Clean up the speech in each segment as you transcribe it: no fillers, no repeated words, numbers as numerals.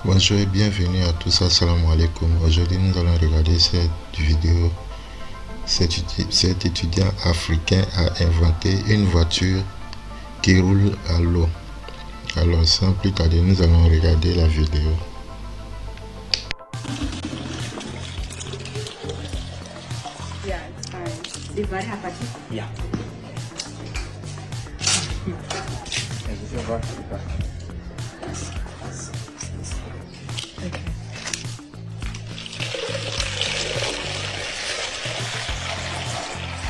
Bonjour et bienvenue à tous, assalamu alaikum. Aujourd'hui nous allons regarder cette vidéo. Cet étudiant africain a inventé une voiture qui roule à l'eau. Alors sans plus tarder, nous allons regarder la vidéo. Yeah, it's fine. Is that hapati? Yeah. Is it your Okay.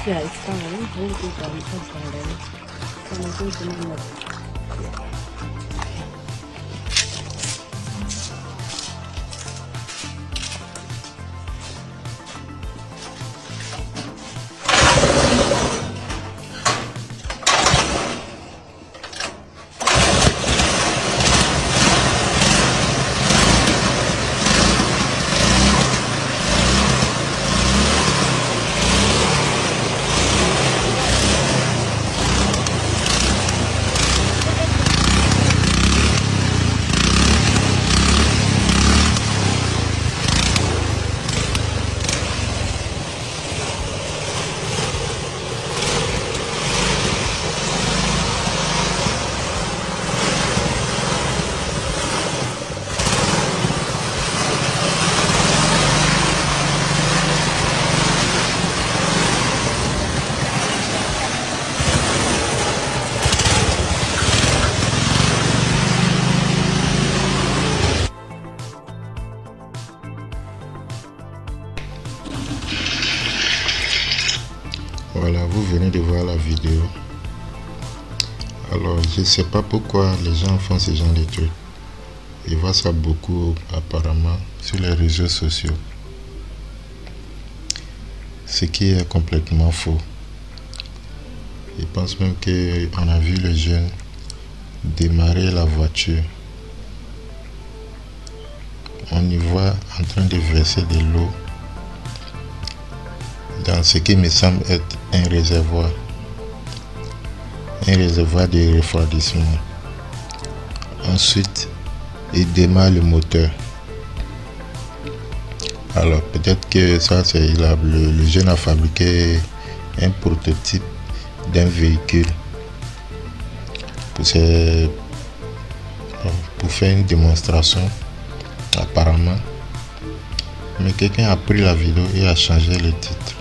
Yeah, it's fine. We'll do that because I'm going to know. Voilà, vous venez de voir la vidéo. Alors je sais pas pourquoi les gens font ce genre de trucs. Je vois ça beaucoup apparemment sur les réseaux sociaux. Ce qui est complètement faux. Je pense même qu'on a vu le jeune démarrer la voiture. On y voit en train de verser de l'eau dans ce qui me semble être un réservoir de refroidissement. Ensuite, il démarre le moteur. Alors peut-être que ça c'est le jeune a fabriqué un prototype d'un véhicule pour faire une démonstration apparemment, mais quelqu'un a pris la vidéo et a changé le titre.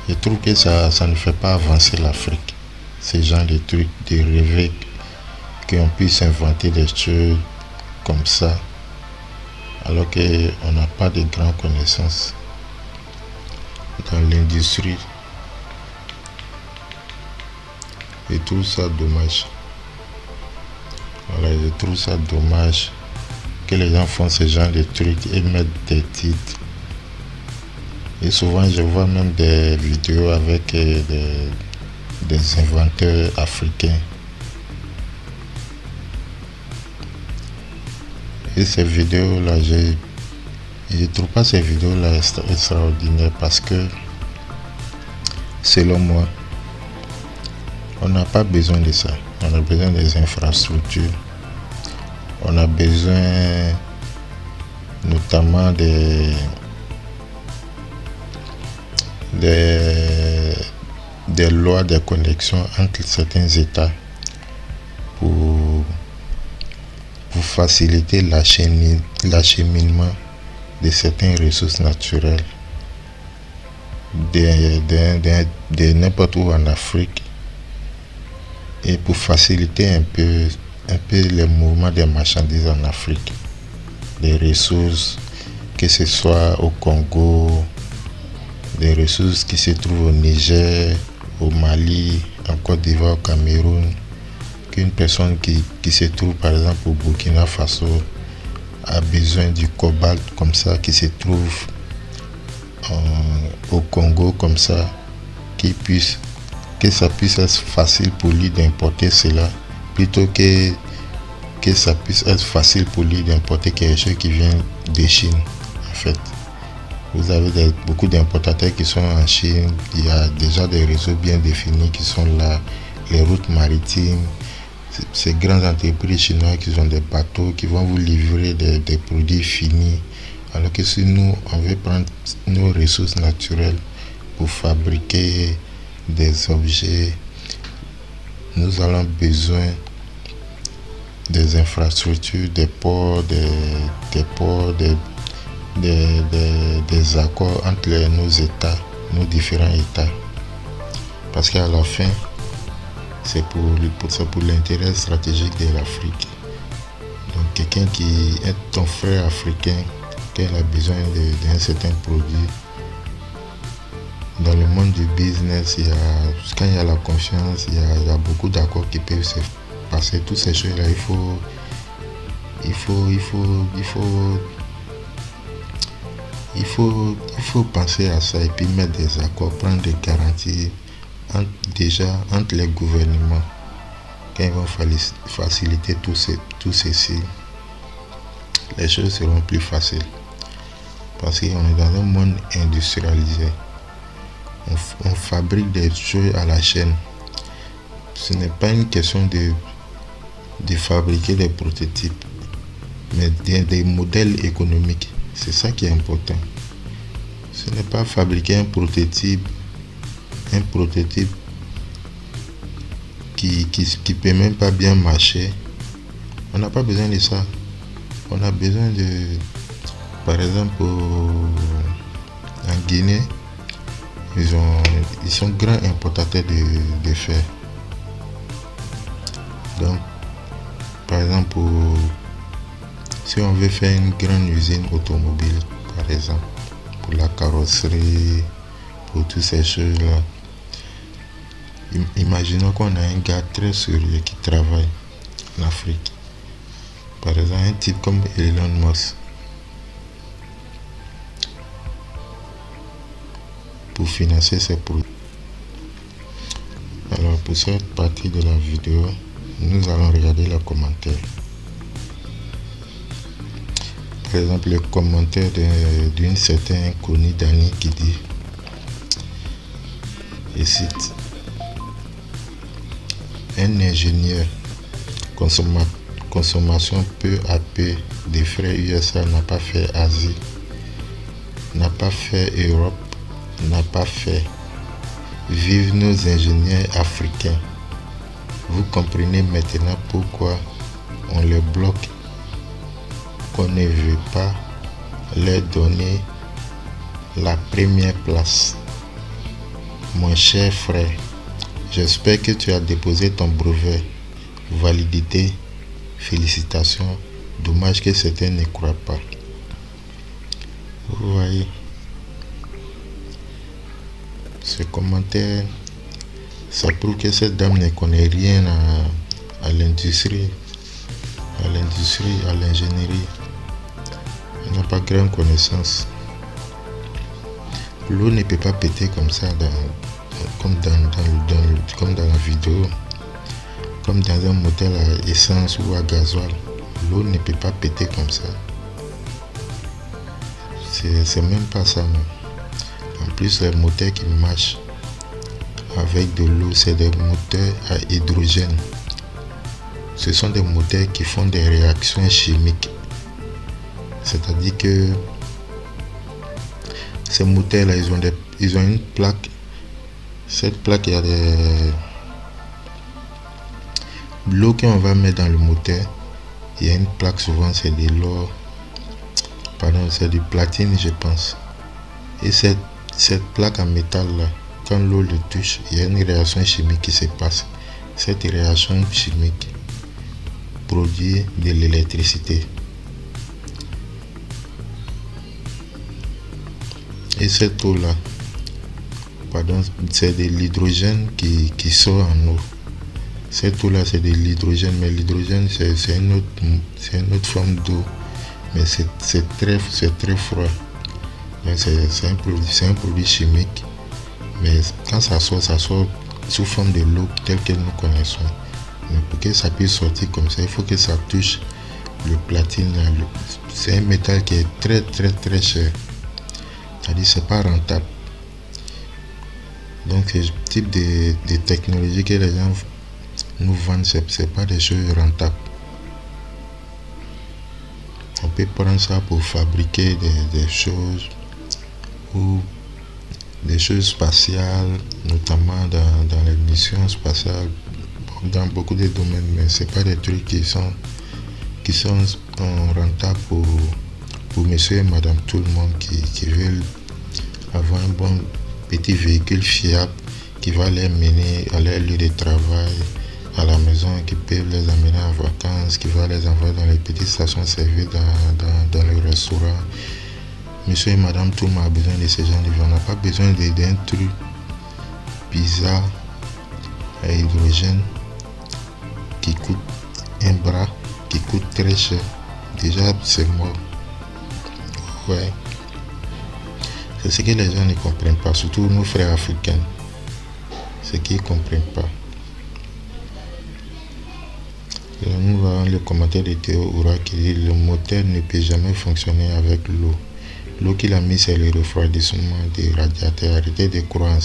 Je trouve que ça ne fait pas avancer l'Afrique, ce genre de trucs, de rêver qu'on puisse inventer des choses comme ça alors qu'on n'a pas de grandes connaissances dans l'industrie. Je trouve ça dommage. Voilà, je trouve ça dommage que les gens font ce genre de trucs et mettent des titres. Et souvent je vois même des vidéos avec des inventeurs africains. Et ces vidéos là, je trouve pas ces vidéos là extraordinaires parce que selon moi, on n'a pas besoin de ça. On a besoin des infrastructures. On a besoin notamment des lois de connexion entre certains États pour faciliter l'acheminement de certaines ressources naturelles de n'importe où en Afrique et pour faciliter un peu les mouvements des marchandises en Afrique, des ressources, que ce soit au Congo, des ressources qui se trouvent au Niger, au Mali, en Côte d'Ivoire, au Cameroun, qu'une personne qui se trouve par exemple au Burkina Faso a besoin du cobalt comme ça, qui se trouve au Congo comme ça, que ça puisse être facile pour lui d'importer cela, plutôt que ça puisse être facile pour lui d'importer quelque chose qui vient de Chine en fait. Vous avez beaucoup d'importateurs qui sont en Chine. Il y a déjà des réseaux bien définis qui sont là. Les routes maritimes, ces grandes entreprises chinoises qui ont des bateaux qui vont vous livrer des produits finis. Alors que si nous, on veut prendre nos ressources naturelles pour fabriquer des objets, nous allons besoin des infrastructures, des ports, des accords entre nos États, nos différents États. Parce qu'à la fin, c'est pour l'intérêt stratégique de l'Afrique. Donc quelqu'un qui est ton frère africain, qui a besoin d'un certain produit, dans le monde du business, quand il y a la confiance, il y a beaucoup d'accords qui peuvent se passer. Toutes ces choses-là, il faut penser à ça et puis mettre des accords, prendre des garanties entre les gouvernements. Quand ils vont faciliter tout ceci, les choses seront plus faciles. Parce qu'on est dans un monde industrialisé. On fabrique des choses à la chaîne. Ce n'est pas une question de fabriquer des prototypes, mais des modèles économiques. C'est ça qui est important. Ce n'est pas fabriquer un prototype qui peut même pas bien marcher. On n'a pas besoin de ça. On a besoin par exemple, en Guinée, ils sont grands importateurs de fer. Donc, par exemple, si on veut faire une grande usine automobile, par exemple, pour la carrosserie, pour toutes ces choses-là, imaginons qu'on a un gars très sérieux qui travaille en Afrique. Par exemple, un type comme Elon Musk. Pour financer ses produits. Alors pour cette partie de la vidéo, nous allons regarder les commentaires. Par exemple, le commentaire d'une certaine Connie Dani qui dit, et cite, un ingénieur consommation peu à peu des frais USA n'a pas fait Asie, n'a pas fait Europe, n'a pas fait. Vive nos ingénieurs africains. Vous comprenez maintenant pourquoi on les bloque, qu'on ne veut pas leur donner la première place. Mon cher frère, j'espère que tu as déposé ton brevet. Validité, félicitations. Dommage que certains ne croient pas. Vous voyez, ce commentaire, ça prouve que cette dame ne connaît rien à l'industrie, à l'ingénierie. Elle n'a pas grande connaissance. L'eau ne peut pas péter comme ça, comme dans la vidéo, comme dans un moteur à essence ou à gasoil. L'eau ne peut pas péter comme ça. C'est même pas ça, même. En plus, les moteurs qui marchent avec de l'eau, c'est des moteurs à hydrogène. Ce sont des moteurs qui font des réactions chimiques. C'est-à-dire que ces moteurs-là, ils ont une plaque. Cette plaque, il y a l'eau qu'on va mettre dans le moteur. Il y a une plaque, souvent c'est de l'or. Pardon, c'est du platine, je pense. Et cette plaque en métal là, quand l'eau le touche, il y a une réaction chimique qui se passe. Cette réaction chimique produit de l'électricité. Et cette eau là, pardon, c'est de l'hydrogène qui sort en eau. Cette eau là, c'est de l'hydrogène, mais l'hydrogène c'est une autre forme d'eau, mais c'est très froid. C'est un produit chimique, mais quand ça sort sous forme de l'eau telle que nous connaissons. Mais pour que ça puisse sortir comme ça, il faut que ça touche le platine. C'est un métal qui est très très très cher. C'est-à-dire c'est pas rentable. Donc c'est le type de technologie que les gens nous vendent, c'est pas des choses rentables. On peut prendre ça pour fabriquer des choses ou des choses spatiales, notamment dans les missions spatiales, dans beaucoup de domaines, mais c'est pas des trucs qui sont rentables pour monsieur et madame tout le monde qui veulent avoir un bon petit véhicule fiable qui va les mener à leur lieu de travail, à la maison, qui peut les amener en vacances, qui va les envoyer dans les petites stations-service, dans les restaurants. Monsieur et madame, tout le monde a besoin de ces gens de vie. On n'a pas besoin d'un truc bizarre à hydrogène qui coûte un bras, qui coûte très cher. Déjà, c'est mort. Ouais. C'est ce que les gens ne comprennent pas, surtout nos frères africains. Ce qu'ils ne comprennent pas. Là, nous voyons le commentaire de Théo Oura qui dit le moteur ne peut jamais fonctionner avec l'eau. L'eau qu'il a mis, c'est le refroidissement des radiateurs. Arrêtez de croire en